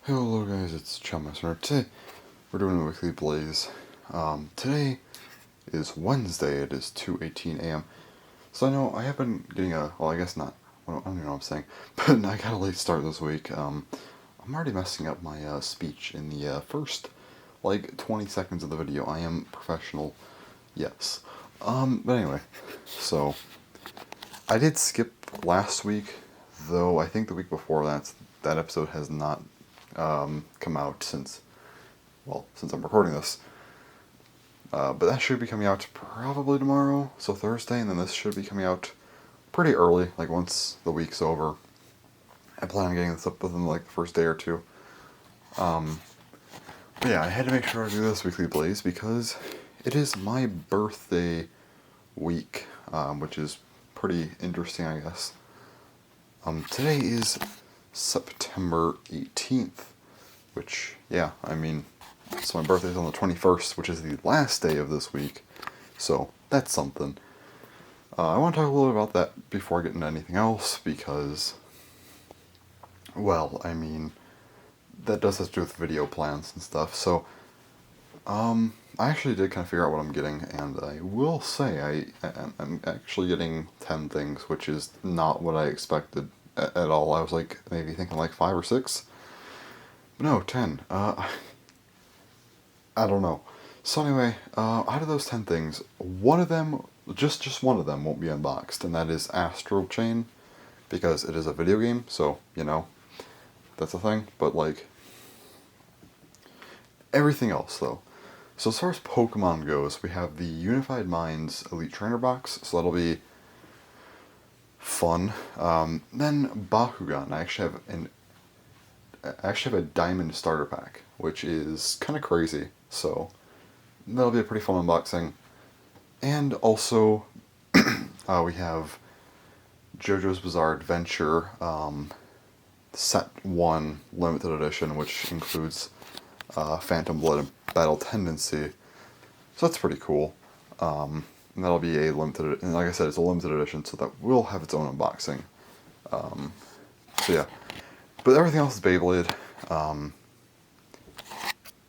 Hello guys, it's Chummaster. Today we're doing a weekly blaze. Today is Wednesday, it is 2:18 a.m. So I know I have been getting I guess not, I don't even know what I'm saying, but I got a late start this week. I'm already messing up my speech in the first, 20 seconds of the video. I am professional, yes. But anyway, so I did skip last week, though I think the week before that episode has not come out since I'm recording this. But that should be coming out probably tomorrow, so Thursday, and then this should be coming out pretty early, like once the week's over. I plan on getting this up within the first day or two. But yeah, I had to make sure I do this weekly blaze because it is my birthday week, which is pretty interesting, I guess. Today is September 18th, which, yeah, I mean, so my birthday's on the 21st, which is the last day of this week, so that's something. I want to talk a little bit about that before I get into anything else, because, well, I mean, that does have to do with video plans and stuff, so, I actually did kind of figure out what I'm getting, and I will say I'm actually getting 10 things, which is not what I expected at all. I was maybe thinking 5 or 6. But no, 10. I don't know. So anyway, out of those 10 things, one of them, just one of them won't be unboxed, and that is Astral Chain, because it is a video game, so, that's a thing, but everything else, though. So as far as Pokemon goes, we have the Unified Minds Elite Trainer box, so that'll be fun. Then Bakugan, I actually have a Diamond Starter Pack, which is kind of crazy, so that'll be a pretty fun unboxing. And also, we have JoJo's Bizarre Adventure Set 1 Limited Edition, which includes Phantom Blood and Battle Tendency, so that's pretty cool. And that'll be a limited, and like I said, it's a limited edition, so that will have its own unboxing. So yeah. But everything else is Beyblade. So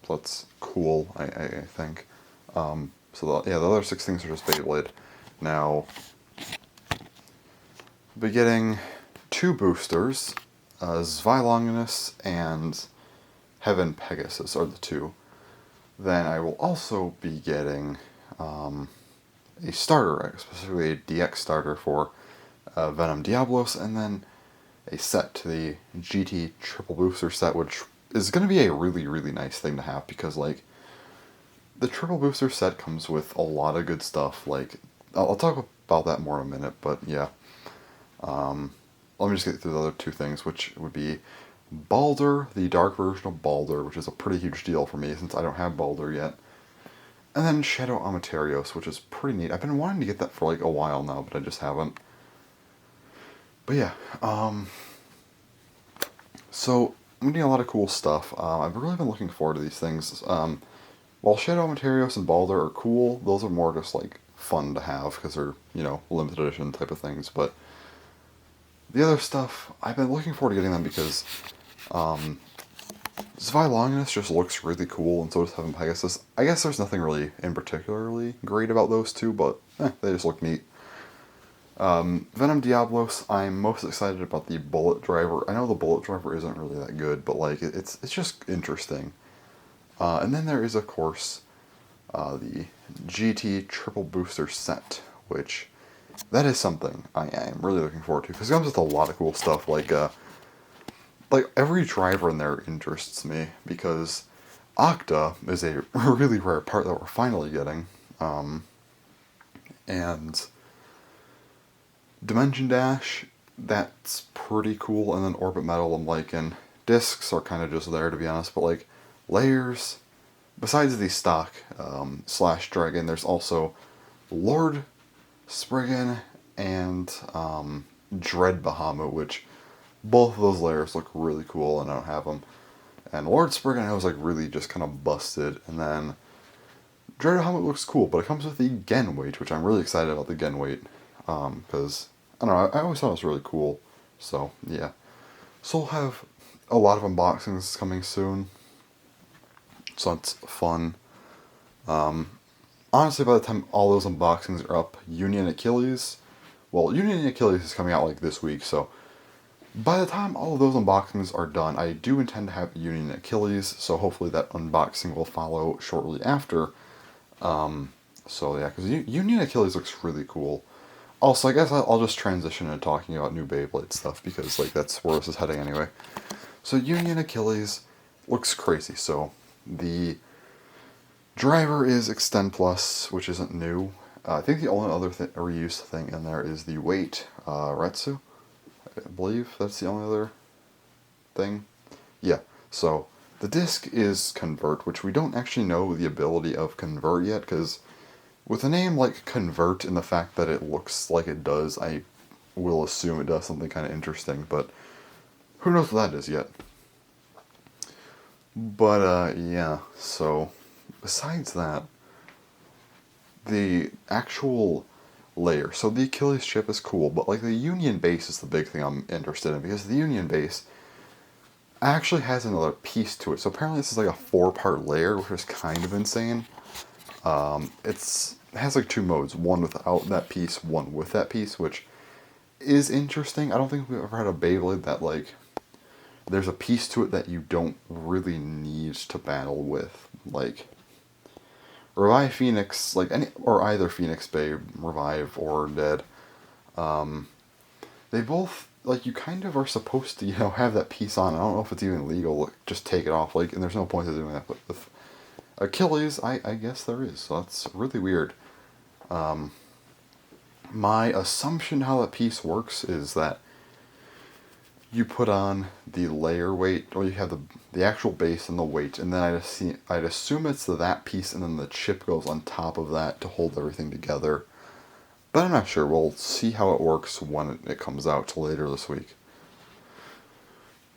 that's cool, I think. So the other 6 things are just Beyblade. Now, I'll be getting 2 boosters. Zvylonginus and Heaven Pegasus are the 2. Then I will also be getting a starter, specifically a DX starter for Venom Diablos, and then a set to the GT Triple Booster set, which is going to be a really, really nice thing to have, because, the Triple Booster set comes with a lot of good stuff. I'll talk about that more in a minute, but yeah. Let me just get through the other 2 things, which would be Baldur, the dark version of Baldur, which is a pretty huge deal for me, since I don't have Baldur yet. And then Shadow Amaterios, which is pretty neat. I've been wanting to get that for, a while now, but I just haven't. But yeah, so I'm getting a lot of cool stuff. I've really been looking forward to these things. While Shadow Materials and Baldur are cool, those are more just fun to have because they're, limited edition type of things. But the other stuff, I've been looking forward to getting them because Zvylonginus just looks really cool, and so does Heaven Pegasus. I guess there's nothing really in particularly great about those 2, but they just look neat. Venom Diablos, I'm most excited about the Bullet Driver. I know the Bullet Driver isn't really that good, but it's just interesting. And then there is, of course, the GT Triple Booster set, which that is something I am really looking forward to, because it comes with a lot of cool stuff. Every driver in there interests me, because Octa is a really rare part that we're finally getting, and Dimension Dash, that's pretty cool, and then Orbit Metal and Lycan. Discs are kind of just there, to be honest, but layers, besides the stock Slash Dragon, there's also Lord Spriggan and Dread Bahamut, which both of those layers look really cool, and I don't have them. And Lord Spriggan I was really just kind of busted, and then Dread Bahamut looks cool, but it comes with the Gen weight, which I'm really excited about the Gen weight, because I don't know, I always thought it was really cool. So yeah, so we'll have a lot of unboxings coming soon, so that's fun. Honestly, by the time all those unboxings are up, Union Achilles, well, Union Achilles is coming out like this week, so by the time all of those unboxings are done, I do intend to have Union Achilles, so hopefully that unboxing will follow shortly after. So yeah, because Union Achilles looks really cool. Also, I guess I'll just transition into talking about new Beyblade stuff, because like that's where this is heading anyway. So Union Achilles looks crazy. So the driver is Extend Plus, which isn't new. I think the only other reused thing in there is the weight Retsu. I believe that's the only other thing. Yeah, so the disc is Convert, which we don't actually know the ability of Convert yet, because with a name like Convert and the fact that it looks like it does, I will assume it does something kind of interesting, but who knows what that is yet. But, yeah, so besides that, the actual layer. So the Achilles chip is cool, but like the Union base is the big thing I'm interested in, because the Union base actually has another piece to it. So apparently this is like a 4-part layer, which is kind of insane. It has like 2 modes, one without that piece, one with that piece, which is interesting. I don't think we've ever had a Beyblade that like there's a piece to it that you don't really need to battle with, like Revive Phoenix, like any or either Phoenix Bay, Revive or Dead. They both like you kind of are supposed to have that piece on. I don't know if it's even legal. Like, just take it off. Like, and there's no point to doing that. But with Achilles, I guess there is. So that's really weird. My assumption how that piece works is that you put on the layer weight, or you have the actual base and the weight, and then I'd assume it's that piece, and then the chip goes on top of that to hold everything together. But I'm not sure. We'll see how it works when it comes out later this week.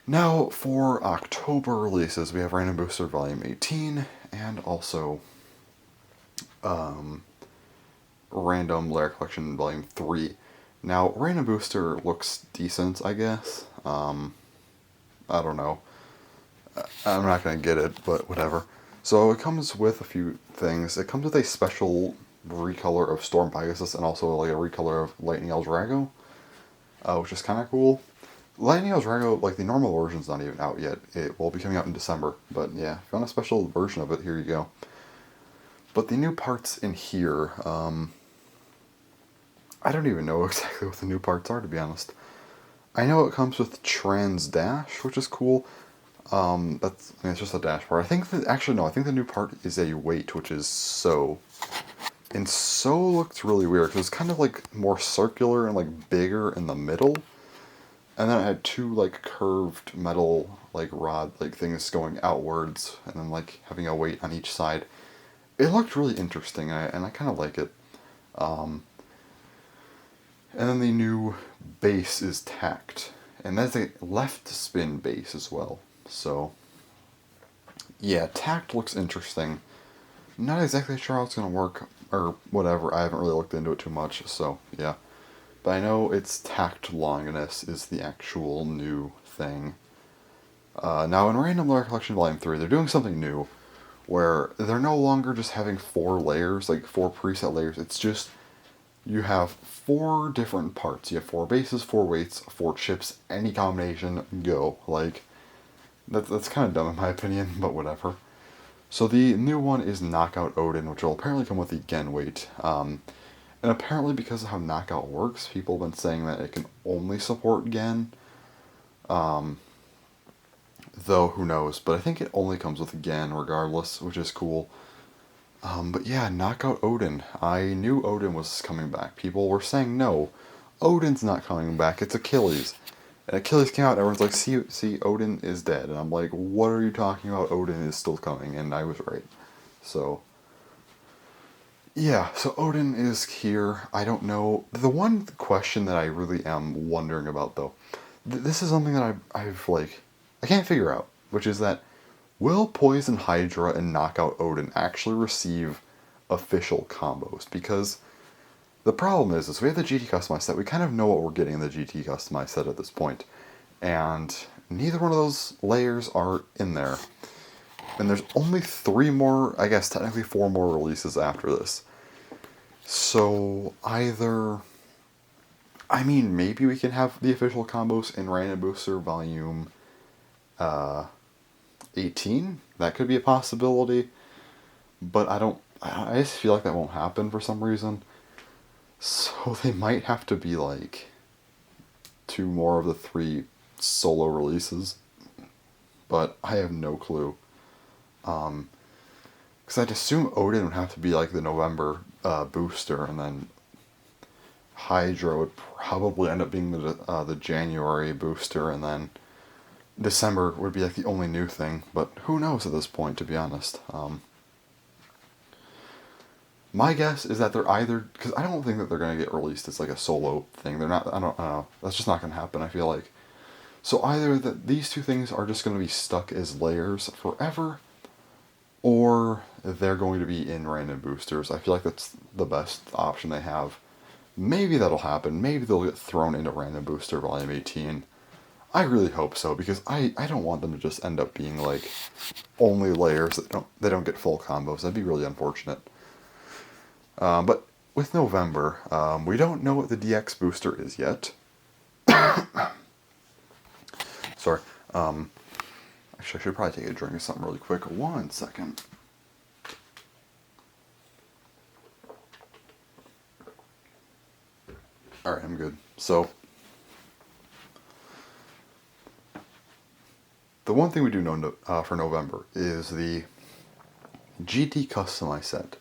Now, for October releases, we have Random Booster Volume 18, and also Random Layer Collection Volume 3. Now, Random Booster looks decent, I guess. I don't know. I'm not going to get it, but whatever. So it comes with a few things. It comes with a special recolor of Storm Pegasus and also like a recolor of Lightning Eldrago, which is kind of cool. Lightning Eldrago, like the normal version's not even out yet. It will be coming out in December, but yeah, if you want a special version of it, here you go. But the new parts in here, I don't even know exactly what the new parts are, to be honest. I know it comes with Trans Dash, which is cool. It's just a dash part. I think the new part is a weight, which is So. And So looks really weird, because it's kind of like more circular and like bigger in the middle. And then it had 2 like curved metal like rod like things going outwards, and then like having a weight on each side. It looked really interesting, and I kind of like it. And then the new base is tacked, and that's a left spin base as well. So yeah, tacked looks interesting. Not exactly sure how it's gonna work or whatever. I haven't really looked into it too much, so yeah. But I know it's tacked longiness is the actual new thing. Now in Random Layer Collection Volume 3, they're doing something new, where they're no longer just having 4 layers, like 4 preset layers. It's just you have 4 different parts. You have 4 bases, 4 weights, 4 chips, any combination, go. Like, that's kind of dumb in my opinion, but whatever. So the new one is Knockout Odin, which will apparently come with the Gen weight. And apparently because of how Knockout works, people have been saying that it can only support Gen. Though, who knows. But I think it only comes with Gen regardless, which is cool. But yeah, Knockout Odin. I knew Odin was coming back. People were saying, no, Odin's not coming back, it's Achilles. And Achilles came out, and everyone's like, see, Odin is dead. And I'm like, what are you talking about? Odin is still coming, and I was right. So, yeah, so Odin is here. I don't know. The one question that I really am wondering about, though, this is something that I've I can't figure out, which is that will Poison Hydra and Knockout Odin actually receive official combos? Because the problem is we have the GT Customized set. We kind of know what we're getting in the GT Customized set at this point. And neither one of those layers are in there. And there's only 3 more, I guess technically 4 more releases after this. So either, I mean, maybe we can have the official combos in Random Booster Volume 18. That could be a possibility. But I just feel like that won't happen for some reason. So they might have to be like 2 more of the 3 solo releases. But I have no clue. Because I'd assume Odin would have to be like the November booster, and then Hydra would probably end up being the January booster, and then December would be like the only new thing. But who knows at this point, to be honest. My guess is that they're either, because I don't think that they're going to get released as like a solo thing. They're not. I don't know. That's just not going to happen. I feel like. So either that these 2 things are just going to be stuck as layers forever, or they're going to be in random boosters. I feel like that's the best option they have. Maybe that'll happen. Maybe they'll get thrown into Random Booster Volume 18. I really hope so, because I don't want them to just end up being like only layers that they don't get full combos. That'd be really unfortunate. But with November, we don't know what the DX booster is yet. Sorry. Actually, I should probably take a drink of something really quick. 1 second. Alright, I'm good. So, the one thing we do know for November is the GT Customized set.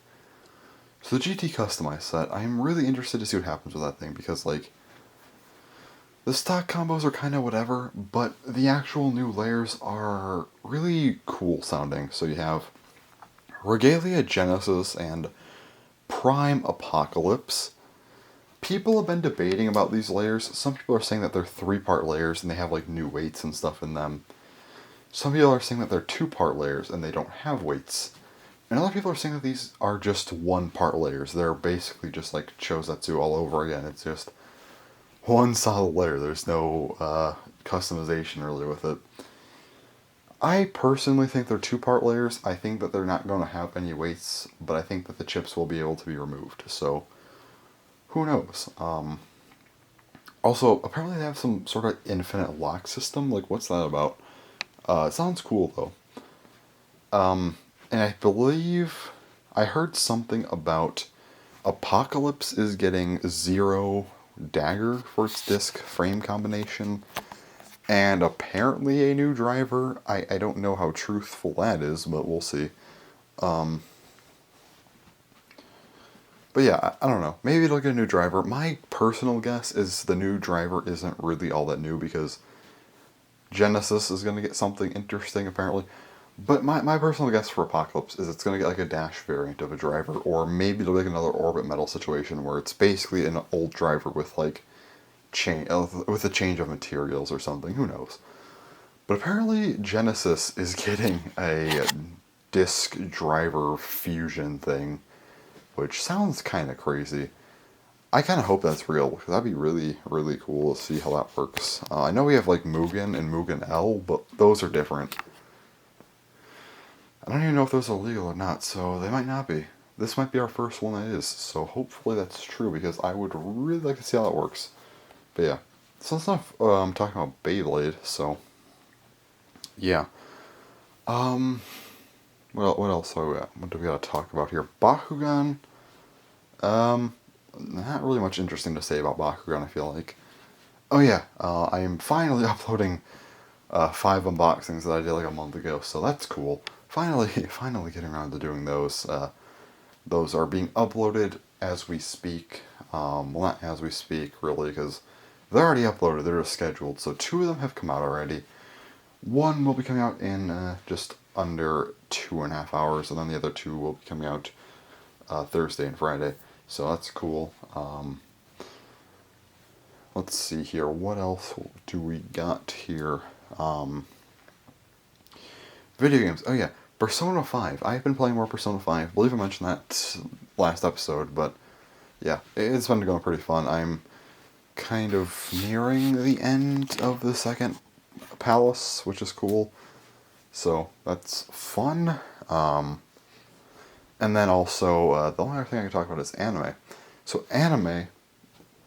So the GT Customized set, I'm really interested to see what happens with that thing, because, like, the stock combos are kind of whatever, but the actual new layers are really cool sounding. So you have Regalia Genesis and Prime Apocalypse. People have been debating about these layers. Some people are saying that they're 3-part layers and they have like new weights and stuff in them. Some people are saying that they're 2-part layers and they don't have weights. And other people are saying that these are just 1-part layers. They're basically just like Chosetsu all over again. It's just one solid layer. There's no customization really with it. I personally think they're 2-part layers. I think that they're not going to have any weights, but I think that the chips will be able to be removed. So, who knows? Also, apparently they have some sort of infinite lock system. Like, what's that about? It sounds cool, though. And I believe I heard something about Apocalypse is getting 0 dagger for its disc frame combination, and apparently a new driver. I don't know how truthful that is, but we'll see. But yeah, I don't know. Maybe it'll get a new driver. My personal guess is the new driver isn't really all that new, because Genesis is going to get something interesting, apparently. But my personal guess for Apocalypse is it's going to get like a dash variant of a driver, or maybe it'll be like another Orbit Metal situation where it's basically an old driver with like with a change of materials or something. Who knows? But apparently Genesis is getting a disc driver fusion thing, which sounds kind of crazy. I kind of hope that's real, because that'd be really, really cool to see how that works. I know we have like Mugen and Mugen L, but those are different. I don't even know if those are legal or not, so they might not be. This might be our first one that is, so hopefully that's true, because I would really like to see how that works. But yeah, so that's enough talking about Beyblade, so yeah. What else are we at? What do we gotta talk about here? Bakugan. Not really much interesting to say about Bakugan, I feel like. Oh yeah, I am finally uploading 5 unboxings that I did like a month ago, so that's cool. Finally getting around to doing those. Those are being uploaded as we speak. Well, not as we speak, really, because they're already uploaded, they're just scheduled. So 2 of them have come out already. One will be coming out in just under 2.5 hours, and then the other 2 will be coming out Thursday and Friday. So that's cool. Let's see here. What else do we got here? Video games. Oh yeah, Persona 5. I've been playing more Persona 5. I believe I mentioned that last episode, but yeah, it's been going pretty fun. I'm kind of nearing the end of the second palace, which is cool. So that's fun. And then also, the only other thing I can talk about is anime. So anime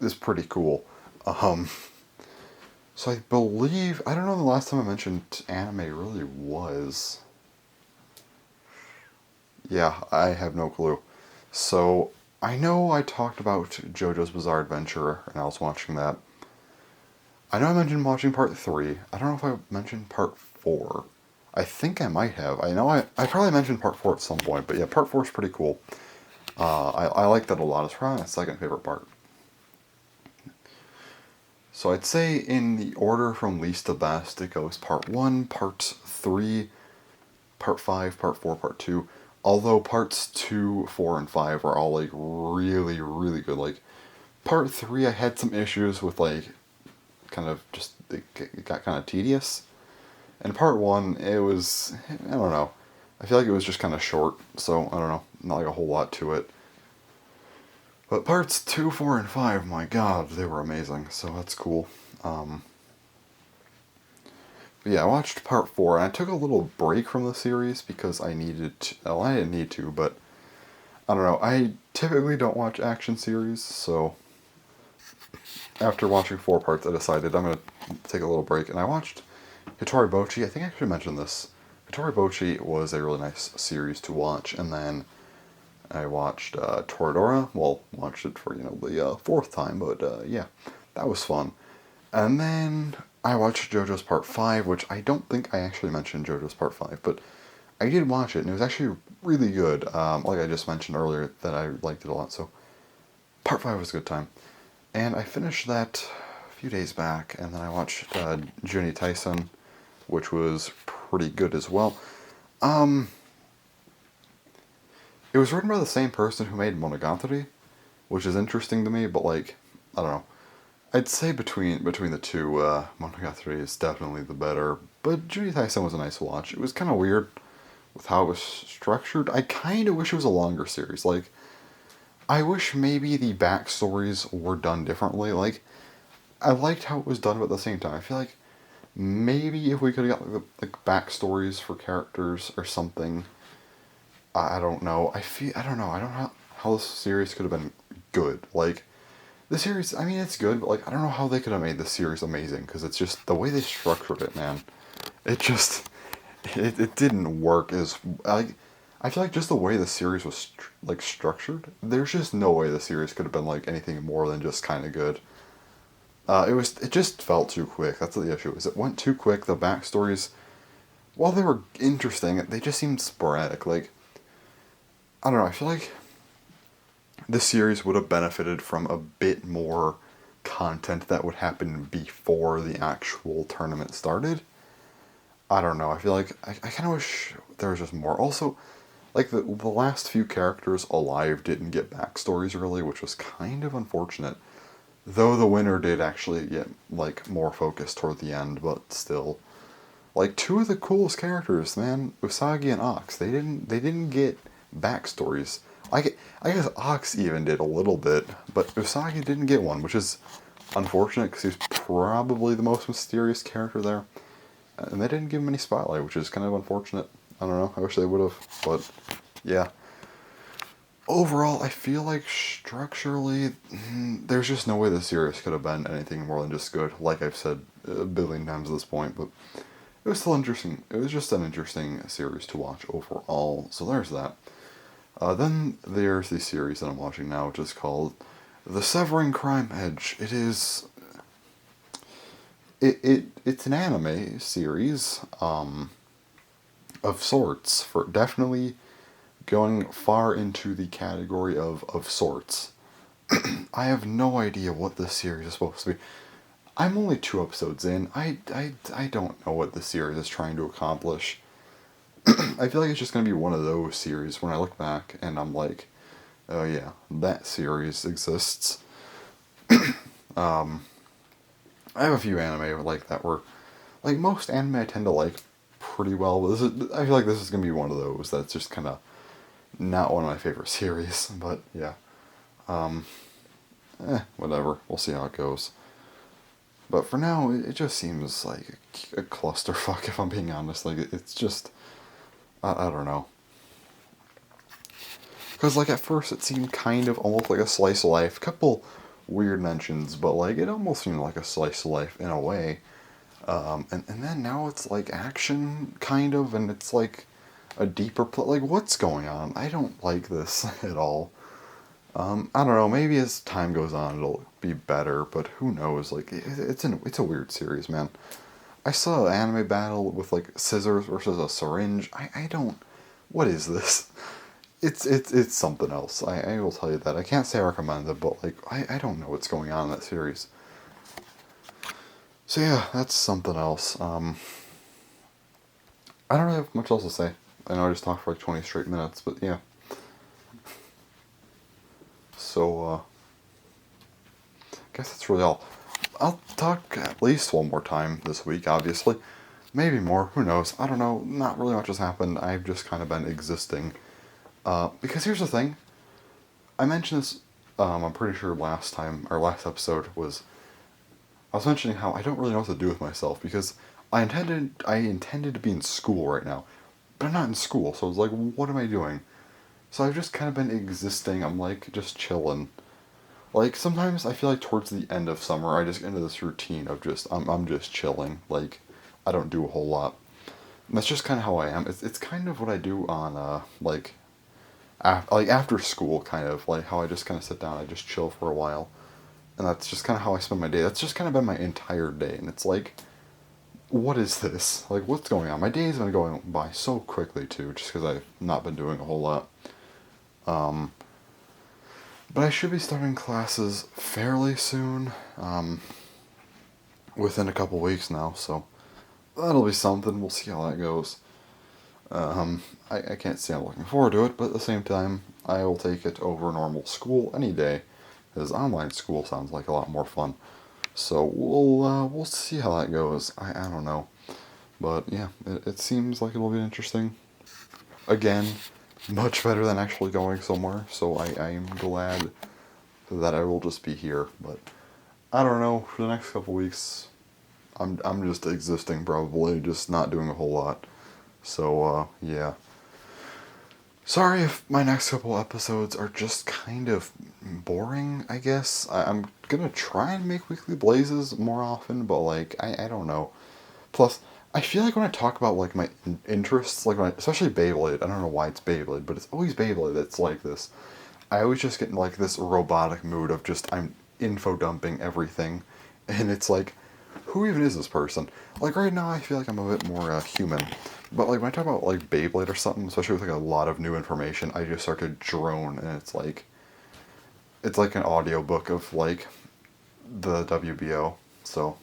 is pretty cool. Um, so I believe, I don't know the last time I mentioned anime really was. Yeah, I have no clue. So I know I talked about JoJo's Bizarre Adventure, and I was watching that. I know I mentioned watching part 3. I don't know if I mentioned part 4. I think I might have. I know I probably mentioned part 4 at some point, but yeah, part 4 is pretty cool. I like that a lot. It's probably my second favorite part. So I'd say in the order from least to best, it goes part 1, part 3, part 5, part 4, part 2. Although parts 2, 4, and 5 are all like really, really good. Like part 3, I had some issues with like kind of just, it got kind of tedious. And part 1, it was, I don't know. I feel like it was just kind of short, so I don't know, not like a whole lot to it. But parts 2, 4, and 5, my god, they were amazing, so that's cool. But yeah, I watched part 4, and I took a little break from the series because I needed to, well, I didn't need to, but I don't know, I typically don't watch action series, so after watching 4 parts, I decided I'm going to take a little break, and I watched Hitori Bochi. I think I actually mentioned this. Hitori Bochi was a really nice series to watch, and then I watched Toradora. Well, watched it for the 4th time, but yeah, that was fun. And then I watched JoJo's Part 5, which I don't think I actually mentioned JoJo's Part 5, but I did watch it, and it was actually really good. Like I just mentioned earlier, that I liked it a lot. So Part 5 was a good time, and I finished that a few days back, and then I watched Juni Taisen, which was pretty good as well. It was written by the same person who made Monogatari, which is interesting to me, but like, I don't know. I'd say between the two, Monogatari is definitely the better, but Juni Taisen was a nice watch. It was kind of weird with how it was structured. I kind of wish it was a longer series. Like, I wish maybe the backstories were done differently. Like, I liked how it was done, but at the same time, I feel like maybe if we could have got like backstories for characters or something, I don't know. I don't know. I don't know how this series could have been good. Like the series, I mean, it's good, but like I don't know how they could have made this series amazing because it's just the way they structured it, man. It just it didn't work as like I feel like just the way the series was like structured. There's just no way the series could have been like anything more than just kind of good. It just felt too quick. That's the issue. Is it went too quick. The backstories, while they were interesting, they just seemed sporadic. Like I don't know. I feel like this series would have benefited from a bit more content that would happen before the actual tournament started. I don't know. I feel like I kind of wish there was just more. Also, like the last few characters alive didn't get backstories really, which was kind of unfortunate. Though the winner did actually get like more focus toward the end, but still, like two of the coolest characters, man, Usagi and Ox, they didn't get backstories. I guess Ox even did a little bit, but Usagi didn't get one, which is unfortunate because he's probably the most mysterious character there, and they didn't give him any spotlight, which is kind of unfortunate. I don't know. I wish they would have, but yeah. Overall, I feel like structurally, there's just no way the series could have been anything more than just good. Like I've said a billion times at this point, but it was still interesting. It was just an interesting series to watch overall. So there's that. Then there's the series that I'm watching now, which is called The Severing Crime Edge. It's an anime series of sorts, for definitely going far into the category of sorts. I have no idea what this series is supposed to be. I'm only 2 episodes in. I don't know what the series is trying to accomplish. I feel like it's just going to be one of those series when I look back and I'm like, oh yeah, that series exists. I have a few anime like that where, like most anime I tend to like pretty well, but I feel like this is going to be one of those that's just kind of not one of my favorite series, but yeah. Whatever. We'll see how it goes. But for now, it just seems like a clusterfuck, if I'm being honest. Like, it's just, I don't know. Because, like, at first it seemed kind of almost like a slice of life. Couple weird mentions, but, like, it almost seemed like a slice of life in a way. And then now it's, like, action, kind of, and it's, like, a deeper plot. Like, what's going on? I don't like this at all. I don't know, maybe as time goes on it'll be better, but who knows? Like, it's a weird series, man. I saw an anime battle with, like, scissors versus a syringe. I don't... What is this? It's something else. I will tell you that. I can't say I recommend it, but like I don't know what's going on in that series. So yeah, that's something else. I don't really have much else to say. I know I just talked for like 20 straight minutes, but yeah. So I guess that's really all. I'll talk at least one more time this week, obviously. Maybe more, who knows? I don't know. Not really much has happened. I've just kind of been existing. Because here's the thing. I mentioned this, I'm pretty sure last time, our last episode was, I was mentioning how I don't really know what to do with myself because I intended to be in school right now, but I'm not in school, so it's like, what am I doing? So I've just kind of been existing, I'm like, just chilling. Like, sometimes I feel like towards the end of summer, I just get into this routine of just, I'm just chilling, like, I don't do a whole lot. And that's just kind of how I am. It's kind of what I do on, like, like after school, kind of like how I just kind of sit down, I just chill for a while, and that's just kind of how I spend my day. That's just kind of been my entire day, and it's like, what is this? Like, what's going on? My day's been going by so quickly too, just because I've not been doing a whole lot. Um, but I should be starting classes fairly soon, within a couple weeks now, so that'll be something. We'll see how that goes. I can't say I'm looking forward to it, but at the same time, I will take it over normal school any day, because online school sounds like a lot more fun. So we'll see how that goes. I don't know, but yeah, it seems like it'll be interesting. Again, much better than actually going somewhere. So I'm glad that I will just be here. But I don't know, for the next couple weeks, I'm just existing probably, just not doing a whole lot. So yeah. Sorry if my next couple episodes are just kind of boring, I guess. I'm gonna try and make weekly blazes more often, but like, I don't know. Plus, I feel like when I talk about like my interests, like especially Beyblade, I don't know why it's Beyblade, but it's always Beyblade that's like this. I always just get in like this robotic mood of just I'm info dumping everything, and it's like, who even is this person? Like right now, I feel like I'm a bit more human, but like when I talk about like Beyblade or something, especially with like a lot of new information, I just start to drone, and it's like an audiobook of like the WBO. So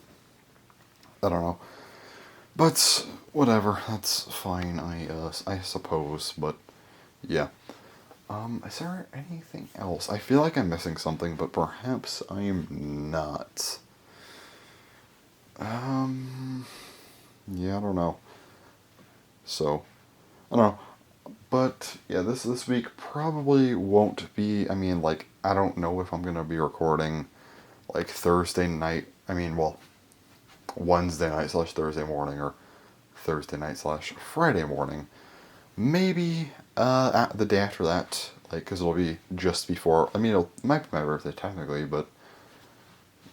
I don't know, but whatever, that's fine. I suppose, but yeah. Is there anything else? I feel like I'm missing something, but perhaps I'm not. Um, yeah, I don't know. So, I don't know. But yeah, this week probably won't be. I mean, like, I don't know if I'm gonna be recording like Thursday night. I mean, well, Wednesday night slash Thursday morning, or Thursday night slash Friday morning. Maybe at the day after that, like, because it'll be just before. I mean, it might be my birthday technically, but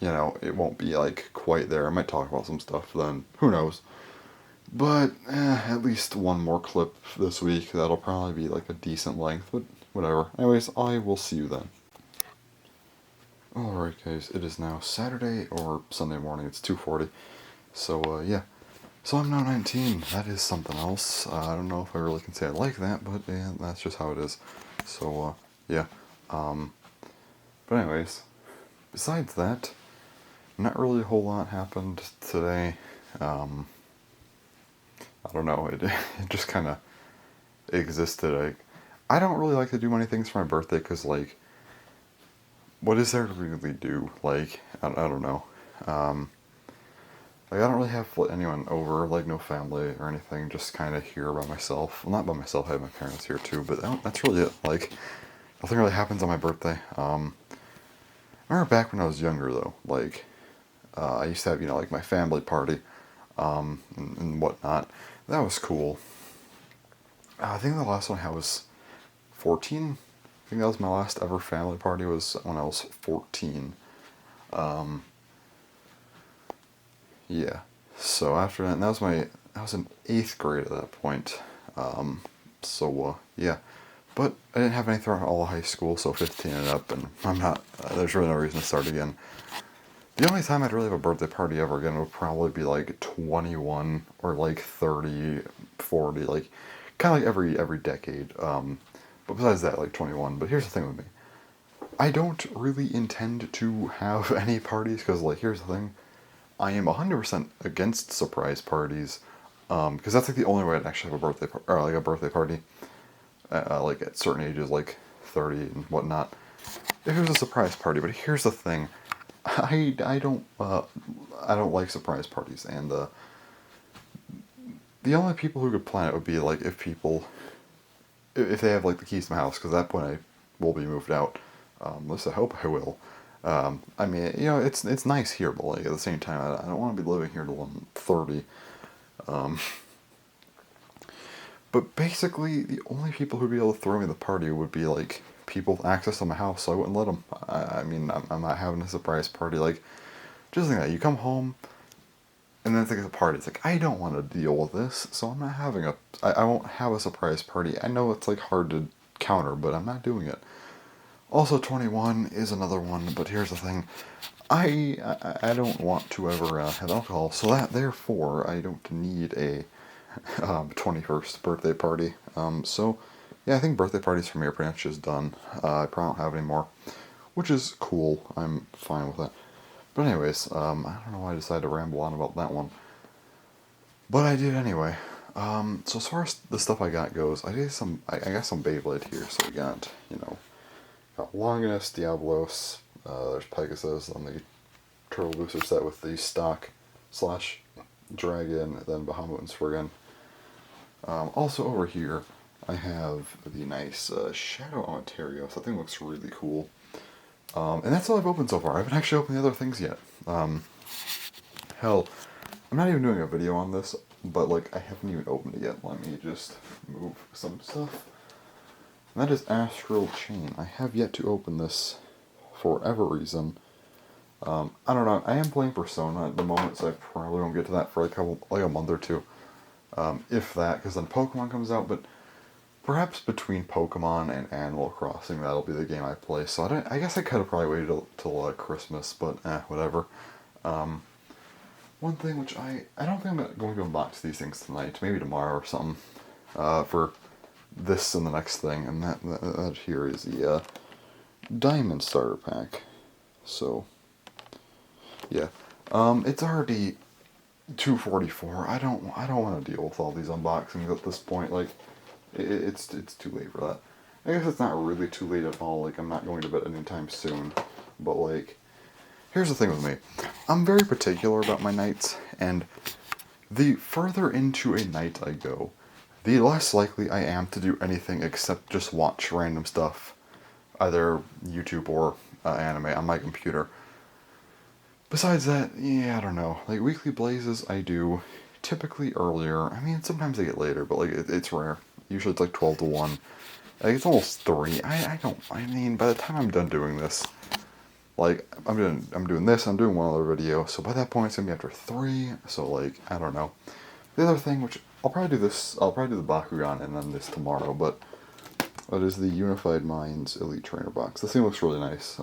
it won't be like quite there. I might talk about some stuff then. Who knows? But at least one more clip this week. That'll probably be like a decent length, but whatever. Anyways, I will see you then. Alright guys, it is now Saturday or Sunday morning. It's 2:40. So yeah. So I'm now 19. That is something else. I don't know if I really can say I like that, but yeah, that's just how it is. So yeah. But anyways, besides that, not really a whole lot happened today. I don't know. It just kind of existed. I don't really like to do many things for my birthday because, like, what is there to really do? Like, I don't know. Like, I don't really have anyone over, like, no family or anything, just kind of here by myself. Well, not by myself, I have my parents here too, but that's really it. Like, nothing really happens on my birthday. I remember back when I was younger, though, like, I used to have, like my family party, and whatnot. That was cool. I think the last one I had was 14. I think that was my last ever family party, was when I was 14. Yeah. So after that, and I was in 8th grade at that point. Yeah. But I didn't have any throughout all of high school, so 15 and up, and there's really no reason to start again. The only time I'd really have a birthday party ever again would probably be like 21 or like 30, 40, like kind of like every decade. But besides that, like 21. But here's the thing with me. I don't really intend to have any parties because, like, here's the thing. I am 100% against surprise parties, because that's like the only way I'd actually have a birthday party, like at certain ages, like 30 and whatnot. If it was a surprise party, but here's the thing. I don't like surprise parties, and the only people who could plan it would be like if they have like the keys to my house, because at that point I will be moved out. At least I hope I will. I mean, it's nice here, but like at the same time, I don't want to be living here till I'm 30. But basically, the only people who'd be able to throw me the party would be like people with access to my house, so I wouldn't let them. I mean, I'm not having a surprise party. Like, just think that you come home, and then it's like a party. It's like, I don't want to deal with this, so I'm not having I won't have a surprise party. I know it's like hard to counter, but I'm not doing it. Also, 21 is another one, but here's the thing. I don't want to ever have alcohol, so therefore I don't need a 21st birthday party. Yeah, I think birthday parties for me are pretty much just done. I probably don't have any more, which is cool. I'm fine with that. But anyways, I don't know why I decided to ramble on about that one. But I did anyway. So as far as the stuff I got goes, I got some Beyblade here. So we got, got Longinus, Diablos, there's Pegasus on the Turtle Booster set with the stock / Dragon, and then Bahamut and Spriggan. Also over here, I have the nice Shadow Amaterasu. That thing looks really cool. And that's all I've opened so far. I haven't actually opened the other things yet. Hell, I'm not even doing a video on this, but like I haven't even opened it yet. Let me just move some stuff. And that is Astral Chain. I have yet to open this for whatever reason. I don't know. I am playing Persona at the moment, so I probably won't get to that for like a month or two. If that, because then Pokemon comes out, but perhaps between Pokemon and Animal Crossing, that'll be the game I play. So I guess I could have probably waited till Christmas, but whatever. One thing which I don't think I'm going to unbox these things tonight, maybe tomorrow or something, for this and the next thing, and that here is the Diamond Starter Pack. So, yeah. It's already 2:44. I don't want to deal with all these unboxings at this point. Like, it's too late for that. I guess it's not really too late at all. Like, I'm not going to bed anytime soon. But like, here's the thing with me. I'm very particular about my nights, and the further into a night I go, the less likely I am to do anything except just watch random stuff, either YouTube or anime on my computer. Besides that, yeah, I don't know. Like, weekly blazes I do typically earlier. I mean, sometimes I get later, but like it's rare. Usually it's like 12 to 1. Like, it's almost 3. I mean, by the time I'm done doing this, like, I'm doing this, I'm doing one other video, so by that point it's gonna be after 3, so like, I don't know. The other thing, which I'll probably do the Bakugan and then this tomorrow, but that is the Unified Minds Elite Trainer box. This thing looks really nice.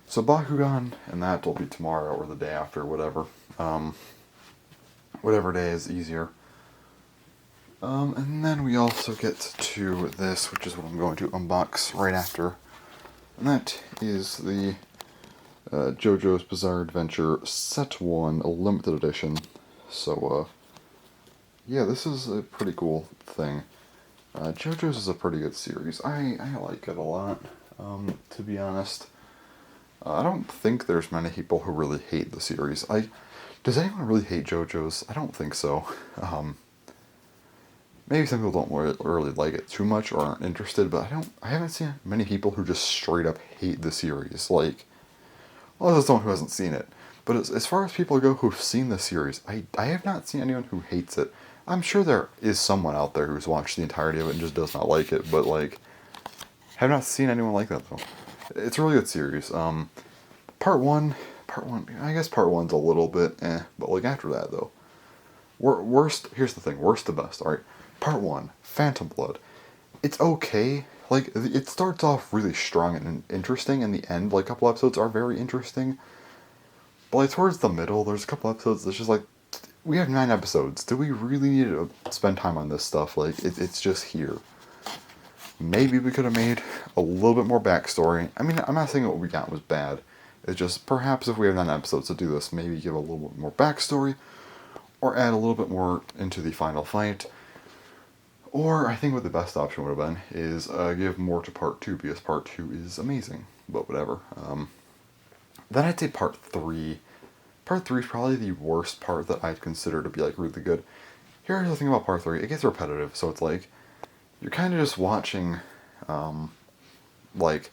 So Bakugan and that will be tomorrow or the day after, whatever. Whatever day is easier. And then we also get to this, which is what I'm going to unbox right after. And that is the JoJo's Bizarre Adventure Set 1 Limited Edition. So, yeah, this is a pretty cool thing. JoJo's is a pretty good series. I like it a lot, to be honest. I don't think there's many people who really hate the series. Does anyone really hate JoJo's? I don't think so. Maybe some people don't really like it too much or aren't interested, but I haven't seen many people who just straight up hate the series. Like, well, there's someone who hasn't seen it. But as far as people go who've seen the series, I have not seen anyone who hates it. I'm sure there is someone out there who's watched the entirety of it and just does not like it, but like, have not seen anyone like that though. It's a really good series. Part one, I guess part one's a little bit but like after that though, worst. Here's the thing: worst to best. All right, part one, Phantom Blood. It's okay. Like it starts off really strong and interesting, and the end, like a couple episodes are very interesting. But like towards the middle, there's a couple episodes that's just like, we have 9 episodes. Do we really need to spend time on this stuff? Like it's just here. Maybe we could have made a little bit more backstory. I mean, I'm not saying what we got was bad. It's just perhaps if we have 9 episodes to do this, maybe give a little bit more backstory, or add a little bit more into the final fight. Or I think what the best option would have been is give more to part 2, because part 2 is amazing. But whatever. Then I'd say part 3. Part 3 is probably the worst part that I'd consider to be like really good. Here's the thing about part 3: it gets repetitive, so it's like you're kind of just watching, like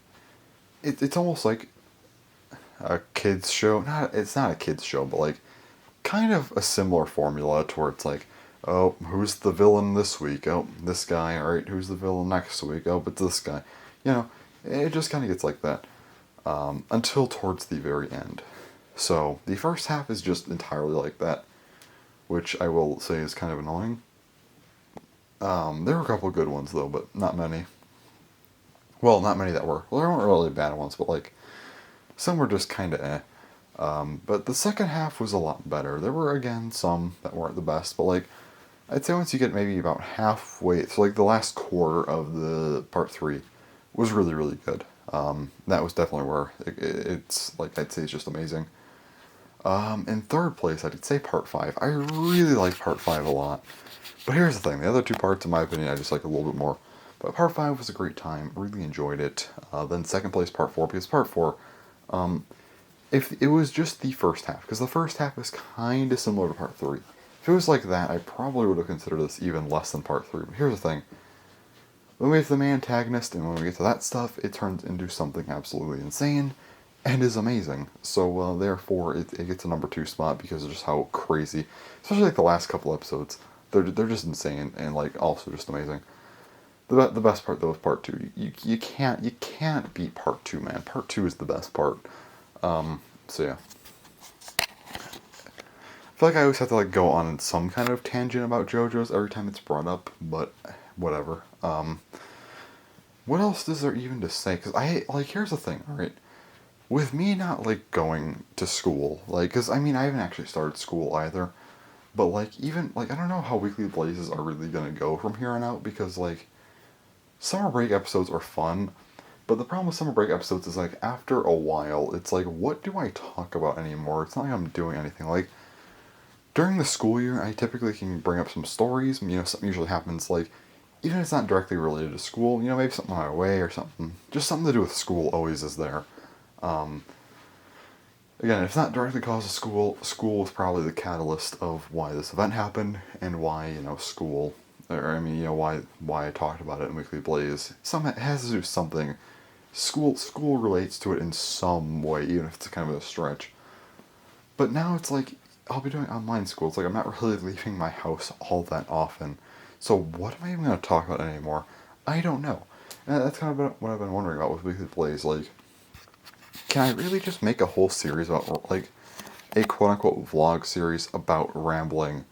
it's almost like a kids show. It's not a kids show, but like kind of a similar formula to where it's like, oh, who's the villain this week? Oh, this guy. All right, who's the villain next week? Oh, but this guy. You know, it just kind of gets like that until towards the very end. So the first half is just entirely like that, which I will say is kind of annoying. There were a couple of good ones though, but not many. Well, not many that were. Well, there weren't really bad ones, but like some were just kind of eh. But the second half was a lot better. There were again some that weren't the best, but like I'd say once you get maybe about halfway, so like the last quarter of the part 3 was really really good. That was definitely where it's like I'd say it's just amazing. In third place, I'd say part 5. I really like part 5 a lot. But here's the thing: the other 2 parts, in my opinion, I just like a little bit more. But part 5 was a great time. Really enjoyed it. Then second place, part 4, because part 4, if it was just the first half, because the first half is kind of similar to part 3. If it was like that, I probably would have considered this even less than part 3. But here's the thing: when we get to the main antagonist and when we get to that stuff, it turns into something absolutely insane and is amazing. So therefore, it gets a number 2 spot because of just how crazy, especially like the last couple episodes, they're just insane and like also just amazing. The best part though is part 2. You can't beat part 2, man. Part 2 is the best part. So yeah. I feel like I always have to like go on some kind of tangent about JoJo's every time it's brought up, but whatever. What else is there even to say? Because here's the thing, alright? With me not like going to school, like, because I mean I haven't actually started school either, but like even like I don't know how Weekly Blazes are really gonna go from here on out, because like summer break episodes are fun, but the problem with summer break episodes is like after a while it's like, what do I talk about anymore? It's not like I'm doing anything. Like during the school year, I typically can bring up some stories. You know, something usually happens, like, even if it's not directly related to school, you know, maybe something on my way or something. Just something to do with school always is there. Again, if it's not directly caused to school, school was probably the catalyst of why this event happened and why, you know, school, or I mean, you know, why I talked about it in Weekly Blaze. It has to do with something. School relates to it in some way, even if it's kind of a stretch. But now it's like, I'll be doing online school. It's like I'm not really leaving my house all that often. So what am I even going to talk about anymore? I don't know. And that's kind of what I've been wondering about with Weekly Blaze. Like, can I really just make a whole series about, like, a quote-unquote vlog series about rambling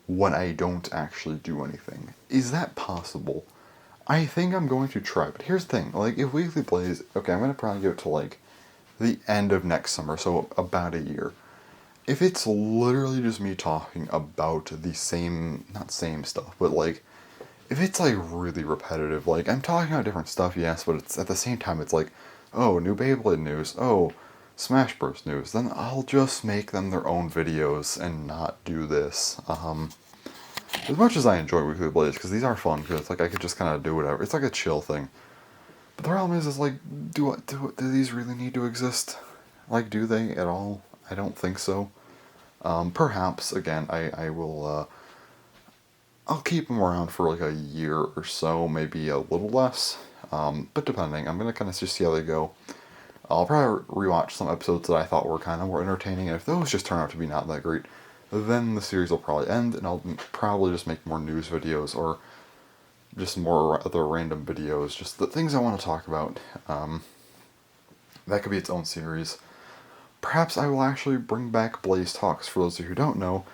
when I don't actually do anything? Is that possible? I think I'm going to try, but here's the thing. Like, if Weekly Blaze... Okay, I'm going to probably give it to, like, the end of next summer, so about a year. If it's literally just me talking about the same, not same stuff, but like, if it's like really repetitive, like I'm talking about different stuff, yes, but it's at the same time it's like, oh, new Beyblade news, oh, Smash Bros. News, then I'll just make them their own videos and not do this. As much as I enjoy Weekly Blaze, because these are fun, because it's like I could just kind of do whatever. It's like a chill thing. But the problem is like, do these really need to exist? Like, do they at all? I don't think so. Perhaps, again, I will, I'll keep them around for like a year or so, maybe a little less. But depending, I'm going to kind of just see how they go. I'll probably rewatch some episodes that I thought were kind of more entertaining, and if those just turn out to be not that great, then the series will probably end, and I'll probably just make more news videos or just more other random videos, just the things I want to talk about. That could be its own series. Perhaps I will actually bring back Blaze Talks. For those of you who don't know,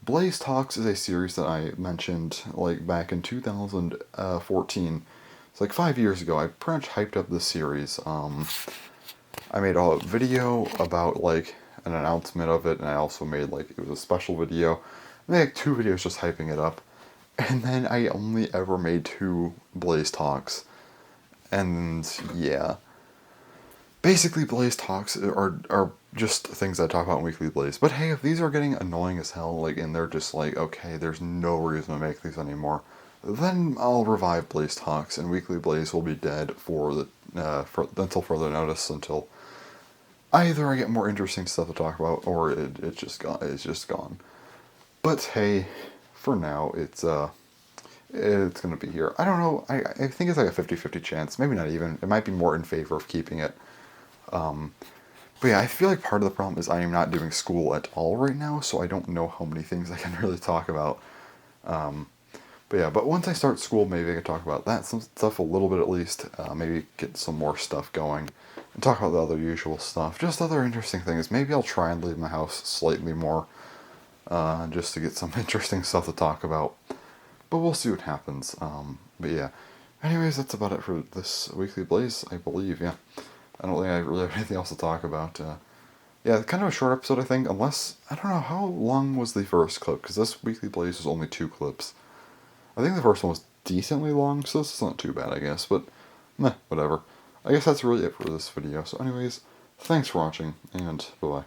Blaze Talks is a series that I mentioned like back in 2014. It's like 5 years ago. I pretty much hyped up this series. I made a video about like an announcement of it, and I also made like it was a special video. I made like 2 videos just hyping it up, and then I only ever made 2 Blaze Talks, and yeah. Basically, Blaze Talks are just things I talk about in Weekly Blaze. But hey, if these are getting annoying as hell, like, and they're just like, okay, there's no reason to make these anymore, then I'll revive Blaze Talks, and Weekly Blaze will be dead until further notice, until either I get more interesting stuff to talk about, or it's just gone. It's just gone. But hey, for now, it's gonna be here. I don't know. I think it's like a 50-50 chance. Maybe not even. It might be more in favor of keeping it. But yeah, I feel like part of the problem is I am not doing school at all right now, so I don't know how many things I can really talk about. But yeah, but once I start school, maybe I can talk about that some stuff a little bit at least. Maybe get some more stuff going and talk about the other usual stuff. Just other interesting things. Maybe I'll try and leave my house slightly more, just to get some interesting stuff to talk about. But we'll see what happens. But yeah. Anyways, that's about it for this Weekly Blaze, I believe, yeah. I don't think I really have anything else to talk about. Yeah, kind of a short episode, I think, unless, I don't know, how long was the first clip? Because this Weekly Blaze was only 2 clips. I think the first one was decently long, so this is not too bad, I guess, but meh, whatever. I guess that's really it for this video. So anyways, thanks for watching, and bye-bye.